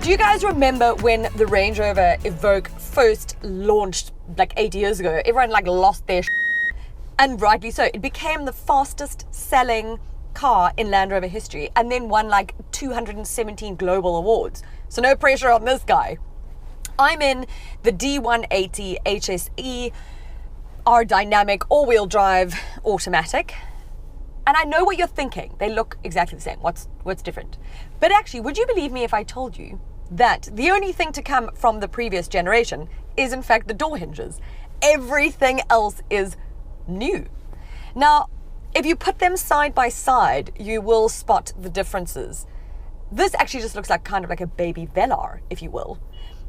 Do you guys remember when the Range Rover Evoque first launched like 8 years ago? Everyone like lost their and rightly so. It became the fastest selling car in Land Rover history and then won like 217 global awards. So no pressure on this guy. I'm in the D180 HSE R Dynamic all-wheel drive automatic. And I know what you're thinking. They look exactly the same. What's different? But actually, would you believe me if I told you that the only thing to come from the previous generation is in fact the door hinges? Everything else is new. Now, if you put them side by side, you will spot the differences. This actually just looks like kind of like a baby Velar, if you will.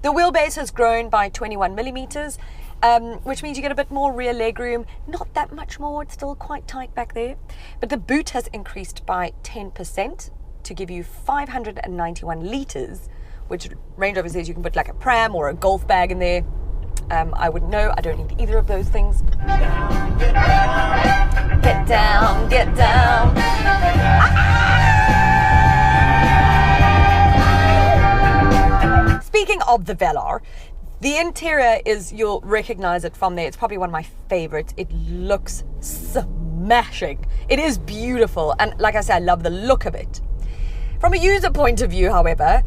The wheelbase has grown by 21 millimeters, which means you get a bit more rear legroom. Not that much more, it's still quite tight back there. But the boot has increased by 10% to give you 591 litres, which Range Rover says you can put like a pram or a golf bag in there. I wouldn't know, I don't need either of those things. Get down, get down. Speaking of the Velar, the interior is, you'll recognize it from there. It's probably one of my favorites. It looks smashing. It is beautiful. And like I said, I love the look of it. From a user point of view, however,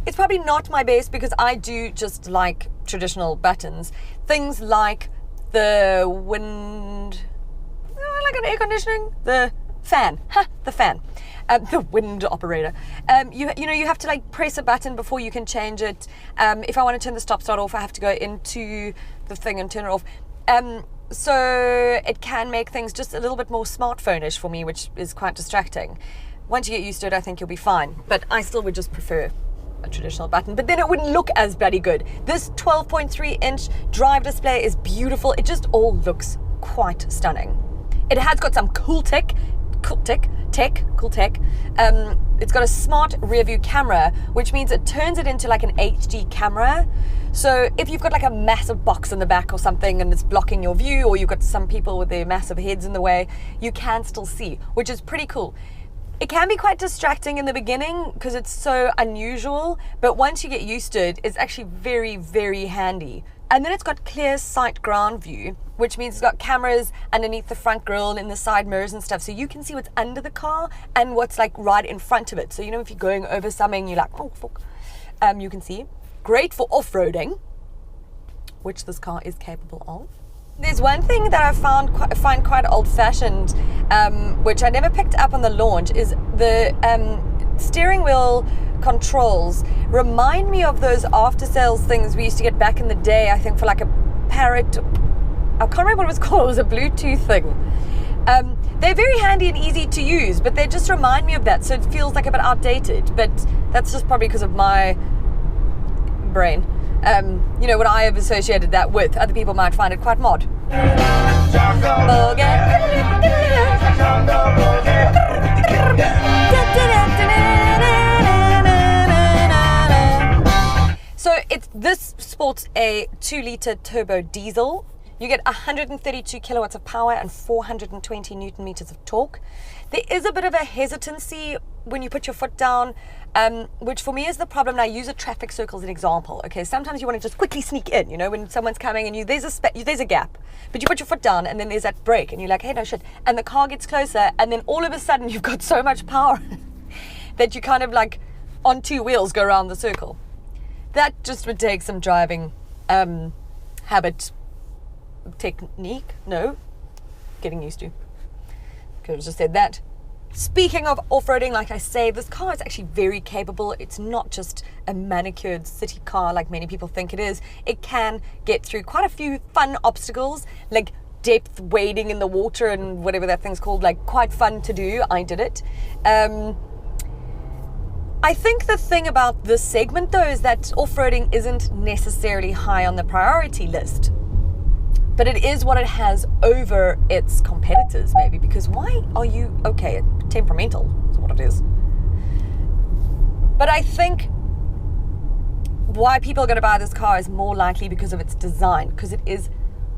it's probably not my best because I do just like traditional buttons. Things like the wind, like an air conditioning, the fan, the fan. The wind operator. You have to like press a button before you can change it. If I want to turn the stop start off, I have to go into the thing and turn it off. So it can make things just a little bit more smartphone-ish for me, which is quite distracting. Once you get used to it, I think you'll be fine. But I still would just prefer a traditional button. But then it wouldn't look as bloody good. This 12.3-inch drive display is beautiful. It just all looks quite stunning. It has got some cool tech. It's got a smart rear view camera, which means it turns it into like an HD camera. So if you've got like a massive box in the back or something and it's blocking your view, or you've got some people with their massive heads in the way, you can still see, which is pretty cool. It can be quite distracting in the beginning because it's so unusual, but once you get used to it, it's actually very, very handy. And then it's got clear sight ground view, which means it's got cameras underneath the front grille and in the side mirrors and stuff, so you can see what's under the car and what's like right in front of it. So if you're going over something, you're like, oh fuck, you can see. Great for off-roading, which this car is capable of. There's one thing that I find quite old-fashioned, which I never picked up on the launch, is the steering wheel controls remind me of those after-sales things we used to get back in the day, I think for like a Parrot, I can't remember what it was called, it was a Bluetooth thing. They're very handy and easy to use, but they just remind me of that, so it feels like a bit outdated, but that's just probably because of my brain. What I have associated that with. Other people might find it quite mod. So this sports a 2-litre turbo diesel. You get 132 kilowatts of power and 420 newton meters of torque. There is a bit of a hesitancy when you put your foot down, which for me is the problem. And I use a traffic circle as an example. Okay, sometimes you want to just quickly sneak in, when someone's coming and there's a gap, but you put your foot down and then there's that break and you're like, hey, no shit. And the car gets closer and then all of a sudden you've got so much power that you kind of like on two wheels go around the circle. That just would take some driving habit. Technique? No. Getting used to. Could have just said that. Speaking of off-roading, like I say, this car is actually very capable. It's not just a manicured city car like many people think it is. It can get through quite a few fun obstacles, like depth wading in the water and whatever that thing's called, like quite fun to do. I did it. I think the thing about this segment though is that off-roading isn't necessarily high on the priority list. But it is what it has over its competitors, maybe, because why are you, temperamental is what it is. But I think why people are going to buy this car is more likely because of its design, because it is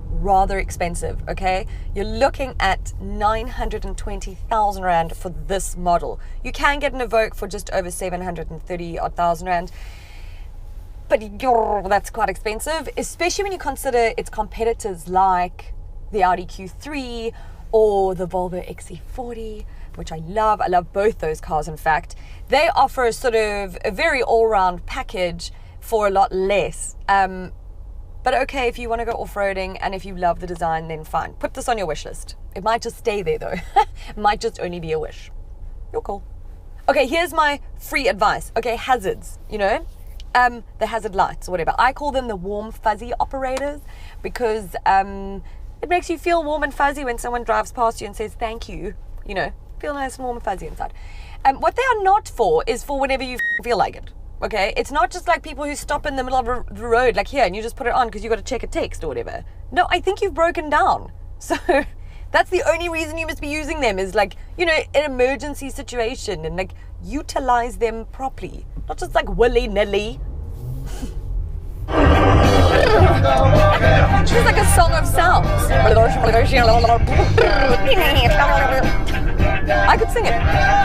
rather expensive, okay? You're looking at 920,000 Rand for this model. You can get an Evoque for just over 730,000 Rand. But that's quite expensive, especially when you consider its competitors like the Audi Q3 or the Volvo XC40, which I love. I love both those cars, in fact. They offer a sort of a very all-round package for a lot less. But okay, if you want to go off-roading and if you love the design, then fine. Put this on your wish list. It might just stay there, though. It might just only be a wish. You're cool. Okay, here's my free advice. Okay, hazards, you know? The hazard lights or whatever. I call them the warm fuzzy operators because it makes you feel warm and fuzzy when someone drives past you and says thank you. You know, feel nice and warm and fuzzy inside. What they are not for is for whenever you feel like it. Okay, it's not just like people who stop in the middle of the road like here and you just put it on because you got to check a text or whatever. No, I think you've broken down. So that's the only reason you must be using them is like, you know, an emergency situation and like utilize them properly. Not just like willy-nilly. She's like a song of sounds. I could sing it.